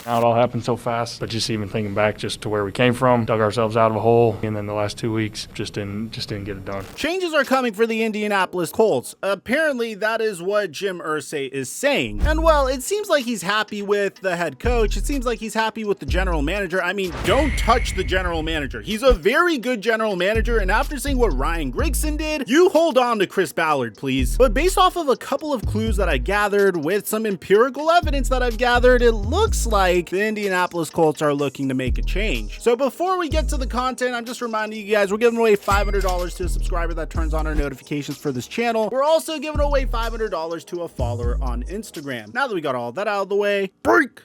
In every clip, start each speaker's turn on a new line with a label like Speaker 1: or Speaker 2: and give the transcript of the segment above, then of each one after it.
Speaker 1: Now it all happened so fast, but just even thinking back just to where we came from, dug ourselves out of a hole, and then the last 2 weeks just didn't get it done.
Speaker 2: Changes are coming for the Indianapolis Colts. Apparently, that is what Jim Irsay is saying. And well, it seems like he's happy with the head coach. It seems like he's happy with the general manager. I mean, don't touch the general manager. He's a very good general manager, and after seeing what Ryan Grigson did, you hold on to Chris Ballard, please. But based off of a couple of clues that I gathered with some empirical evidence that I've gathered, it looks like the Indianapolis Colts are looking to make a change. So before we get to the content, I'm just reminding you guys, we're giving away $500 to a subscriber that turns on our notifications for this channel. We're also giving away $500 to a follower on Instagram. Now that we got all that out of the way, break!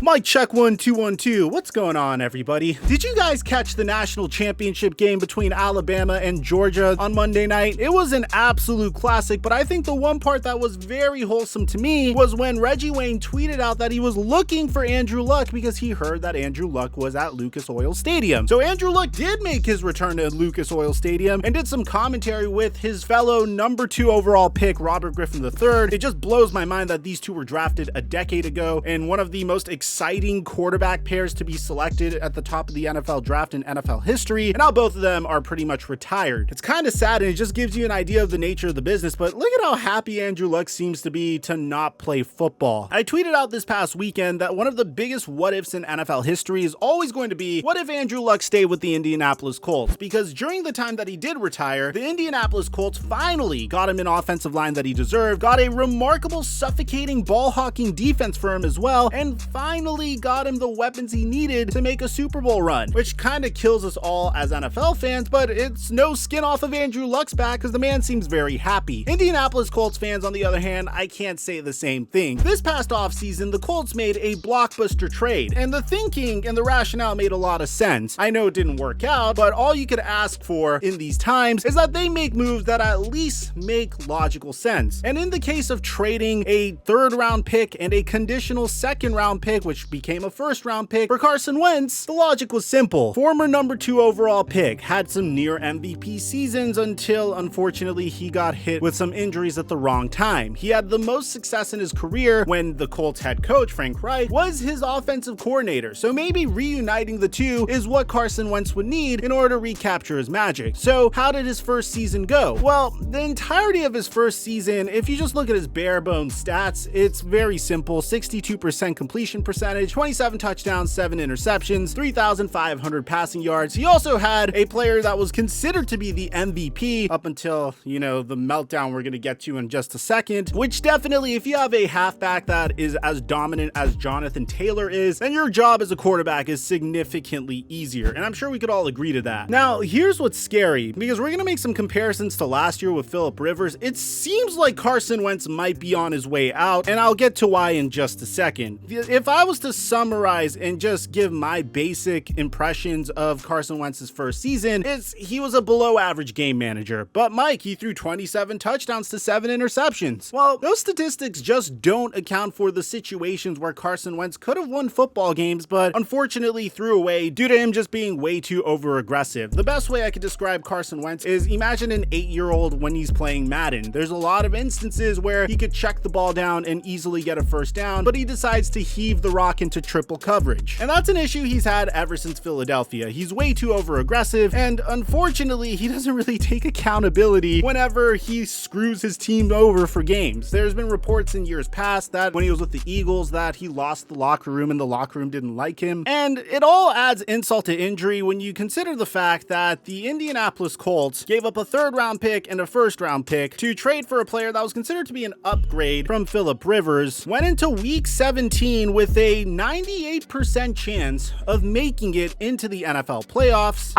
Speaker 2: Mic check 1 2 1 2. What's going on, everybody? Did you guys catch the national championship game between Alabama and Georgia on Monday night? It was an absolute classic, but I think the one part that was very wholesome to me was when Reggie Wayne tweeted out that he was looking for Andrew Luck because he heard that Andrew Luck was at Lucas Oil Stadium. So Andrew Luck did make his return to Lucas Oil Stadium and did some commentary with his fellow number 2 overall pick, Robert Griffin III. It just blows my mind that these two were drafted a decade ago, and one of the most exciting quarterback pairs to be selected at the top of the NFL draft in NFL history, and now both of them are pretty much retired. It's kind of sad, and it just gives you an idea of the nature of the business, but look at how happy Andrew Luck seems to be to not play football. I tweeted out this past weekend that one of the biggest what ifs in NFL history is always going to be, what if Andrew Luck stayed with the Indianapolis Colts? Because during the time that he did retire, the Indianapolis Colts finally got him an offensive line that he deserved, got a remarkable suffocating ball hawking defense for him as well, and finally got him the weapons he needed to make a Super Bowl run, which kind of kills us all as NFL fans, but it's no skin off of Andrew Luck's back because the man seems very happy. Indianapolis Colts fans, on the other hand, I can't say the same thing. This past offseason, the Colts made a blockbuster trade, and the thinking and the rationale made a lot of sense. I know it didn't work out, but all you could ask for in these times is that they make moves that at least make logical sense. And in the case of trading a 3rd round pick and a conditional 2nd round pick, which became a 1st round pick for Carson Wentz, the logic was simple. Former number 2 overall pick, had some near MVP seasons until unfortunately he got hit with some injuries at the wrong time. He had the most success in his career when the Colts head coach, Frank Reich, was his offensive coordinator. So maybe reuniting the two is what Carson Wentz would need in order to recapture his magic. So how did his first season go? Well, the entirety of his first season, if you just look at his bare bones stats, it's very simple. 62% completion percentage, 27 touchdowns, 7 interceptions, 3,500 passing yards. He also had a player that was considered to be the MVP up until, you know, the meltdown we're going to get to in just a second, which definitely, if you have a halfback that is as dominant as Jonathan Taylor is, then your job as a quarterback is significantly easier. And I'm sure we could all agree to that. Now, here's what's scary, because we're going to make some comparisons to last year with Phillip Rivers. It seems like Carson Wentz might be on his way out, and I'll get to why in just a second. If I was to summarize and just give my basic impressions of Carson Wentz's first season, he was a below average game manager. But Mike, he threw 27 touchdowns to 7 interceptions. Well, those statistics just don't account for the situations where Carson Wentz could have won football games, but unfortunately threw away due to him just being way too over aggressive. The best way I could describe Carson Wentz is imagine an 8-year-old when he's playing Madden. There's a lot of instances where he could check the ball down and easily get a first down, but he decides to heave the rock into triple coverage. And that's an issue he's had ever since Philadelphia. He's way too over aggressive, and unfortunately, he doesn't really take accountability whenever he screws his team over for games. There's been reports in years past that when he was with the Eagles that he lost the locker room and the locker room didn't like him. And it all adds insult to injury when you consider the fact that the Indianapolis Colts gave up a 3rd round pick and a 1st round pick to trade for a player that was considered to be an upgrade from Phillip Rivers, went into week 17 with a 98% chance of making it into the NFL playoffs.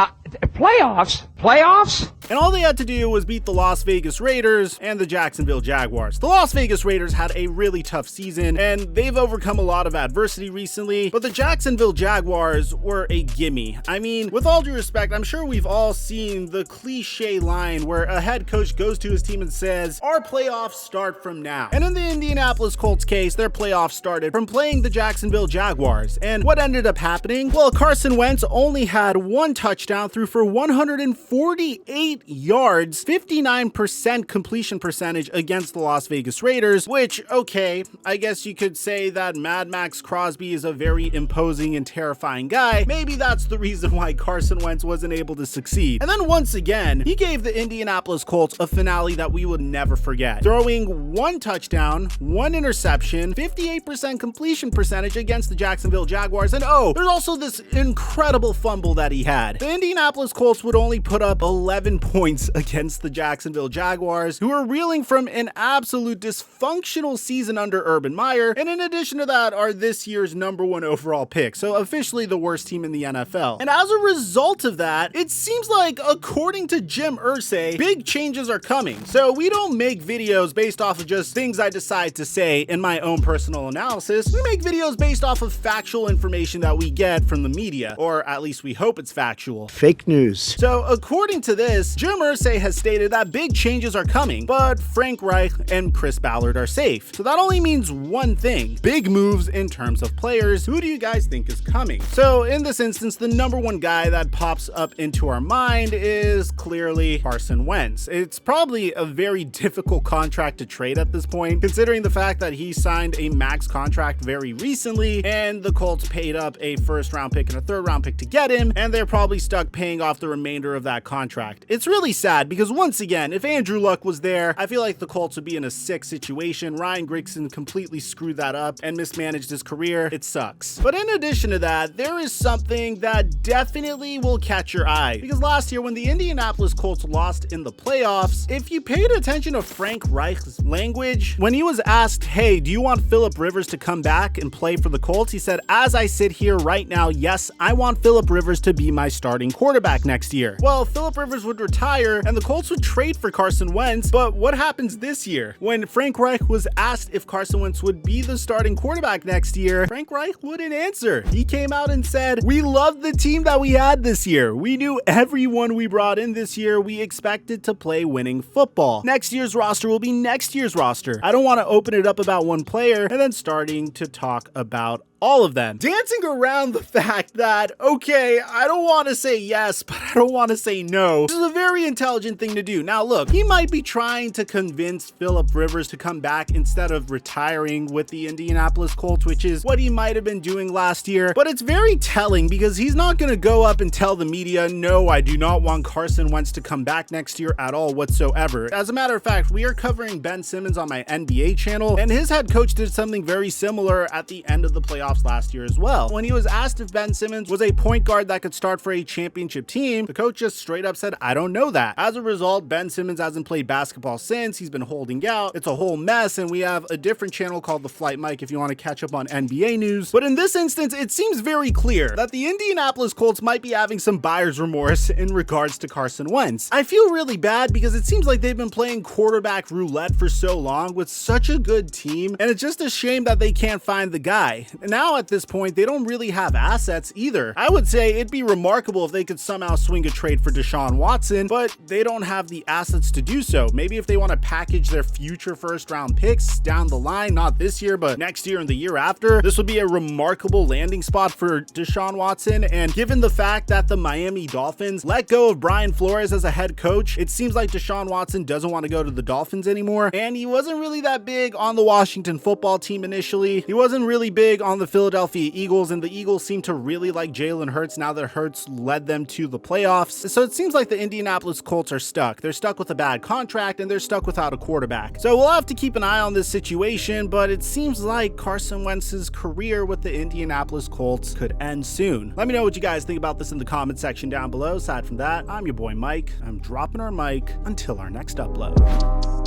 Speaker 3: Playoffs? Playoffs?
Speaker 2: And all they had to do was beat the Las Vegas Raiders and the Jacksonville Jaguars. The Las Vegas Raiders had a really tough season, and they've overcome a lot of adversity recently, but the Jacksonville Jaguars were a gimme. I mean, with all due respect, I'm sure we've all seen the cliche line where a head coach goes to his team and says, "Our playoffs start from now." And in the Indianapolis Colts case, their playoffs started from playing the Jacksonville Jaguars. And what ended up happening? Well, Carson Wentz only had one touchdown, threw for 148 yards, 59% completion percentage against the Las Vegas Raiders, which, okay, I guess you could say that Mad Max Crosby is a very imposing and terrifying guy. Maybe that's the reason why Carson Wentz wasn't able to succeed. And then once again, he gave the Indianapolis Colts a finale that we would never forget, throwing one touchdown, one interception, 58% completion percentage against the Jacksonville Jaguars, and oh, there's also this incredible fumble that he had. The Indianapolis Colts would only put up 11 points against the Jacksonville Jaguars, who are reeling from an absolute dysfunctional season under Urban Meyer, and in addition to that are this year's #1 overall pick, so officially the worst team in the NFL. And as a result of that, it seems like, according to Jim Irsay, big changes are coming. So we don't make videos based off of just things I decide to say in my own personal analysis. We make videos based off of factual information that we get from the media, or at least we hope it's factual.
Speaker 4: Fake news.
Speaker 2: So according to this, Jim Irsay has stated that big changes are coming, but Frank Reich and Chris Ballard are safe. So that only means one thing: big moves in terms of players. Who do you guys think is coming? So in this instance, the #1 guy that pops up into our mind is clearly Carson Wentz. It's probably a very difficult contract to trade at this point, considering the fact that he signed a max contract very recently, and the Colts paid up a first-round pick and a third-round pick to get him, and they're probably stuck paying off the remainder of that contract. It's really sad because, once again, if Andrew Luck was there, I feel like the Colts would be in a sick situation. Ryan Grigson completely screwed that up and mismanaged his career. It sucks. But in addition to that, there is something that definitely will catch your eye, because last year when the Indianapolis Colts lost in the playoffs, if you paid attention to Frank Reich's language, when he was asked, "Hey, do you want Phillip Rivers to come back and play for the Colts?" he said, "As I sit here right now, yes, I want Phillip Rivers to be my starting quarterback next year." Well, Phillip Rivers would retire and the Colts would trade for Carson Wentz, but what happens this year? When Frank Reich was asked if Carson Wentz would be the starting quarterback next year, Frank Reich wouldn't answer. He came out and said, "We loved the team that we had this year. We knew everyone we brought in this year. We expected to play winning football. Next year's roster will be next year's roster. I don't want to open it up about one player and then starting to talk about all of them," dancing around the fact that, okay, I don't want to say yes, but I don't want to say no. This is a very intelligent thing to do. Now look, he might be trying to convince Phillip Rivers to come back instead of retiring with the Indianapolis Colts, which is what he might have been doing last year, but it's very telling because he's not going to go up and tell the media, "No, I do not want Carson Wentz to come back next year at all whatsoever." As a matter of fact, we are covering Ben Simmons on my NBA channel, and his head coach did something very similar at the end of the playoffs last year as well. When he was asked if Ben Simmons was a point guard that could start for a championship team, the coach just straight up said, "I don't know that." As a result, Ben Simmons hasn't played basketball since. He's been holding out. It's a whole mess, and we have a different channel called The Flight Mike if you want to catch up on NBA news. But in this instance, it seems very clear that the Indianapolis Colts might be having some buyer's remorse in regards to Carson Wentz. I feel really bad because it seems like they've been playing quarterback roulette for so long with such a good team, and it's just a shame that they can't find the guy. And now at this point, they don't really have assets either. I would say it'd be remarkable if they could somehow swing a trade for Deshaun Watson, but they don't have the assets to do so. Maybe if they want to package their future first-round picks down the line, not this year, but next year and the year after, this would be a remarkable landing spot for Deshaun Watson. And given the fact that the Miami Dolphins let go of Brian Flores as a head coach, it seems like Deshaun Watson doesn't want to go to the Dolphins anymore. And he wasn't really that big on the Washington football team initially. He wasn't really big on the Philadelphia Eagles, and the Eagles seem to really like Jalen Hurts now that Hurts led them to the playoffs. So it seems like the Indianapolis Colts are stuck. They're stuck with a bad contract and they're stuck without a quarterback. So we'll have to keep an eye on this situation, but it seems like Carson Wentz's career with the Indianapolis Colts could end soon. Let me know what you guys think about this in the comment section down below. Aside from that, I'm your boy Mike. I'm dropping our mic until our next upload.